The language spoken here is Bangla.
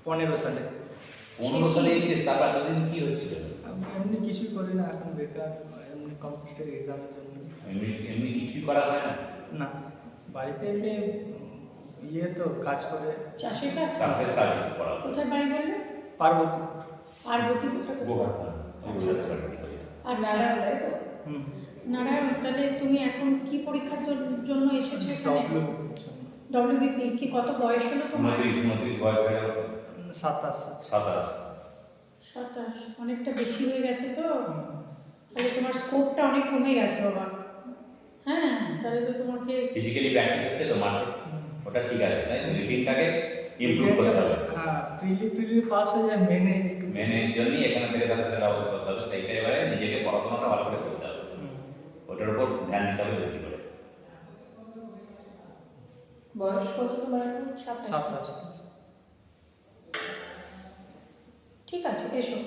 15 সালে। 15 সালে এইচএস, তারপর এতদিন কি হচ্ছিল? আমি এমনি কিছুই করি না এখন, বেকার, এমনি কম্পিটিটিভ এক্সামের জন্য। এমনি এমনি কিছুই করা হয় না? না, বাড়িতে এমনি ইয়ে তো কাজ করে। চাষের কাজ? চাষের কাজ করা হয়। কোথায় বাড়ি বললে? পার্বতী। পার্বতীপুরটা কোথায়? গোঘাট। আচ্ছা আচ্ছা। আচ্ছা, তাই তো? হুম। নারায়ণ, তাহলে তুমি এখন কি পরীক্ষার জন্য এসেছো এখানে? ডব্লিউবিপি। কি কত বয়স হলো তোমার? 29 বয়স হয়ে গেল তো? 27। 27। 27। অনেকটা বেশি হয়ে গেছে তো। তাহলে তোমার স্কোপটা অনেক কমে গেছে বাবা। হ্যাঁ, তাহলে তো তোমাকে ফিজিক্যালি প্র্যাকটিস হচ্ছে তো মাঠে, ওটা ঠিক আছে, তাই রিটিনটাকে ইমপ্রুভ করতে হবে। হ্যাঁ, প্রিলি পাস হয়ে যায়, মেনে একটু মেনের জন্যই এখানে থেকে তাদের সাথে ব্যবস্থা করতে হবে, সেইটা এবারে নিজেকে পড়াশোনাটা ভালো করে করতে হবে, ওটার উপর ধ্যান দিতে হবে বেশি করে। বয়স কত তোমার এখন? 27। ঠিক আছে, এসো।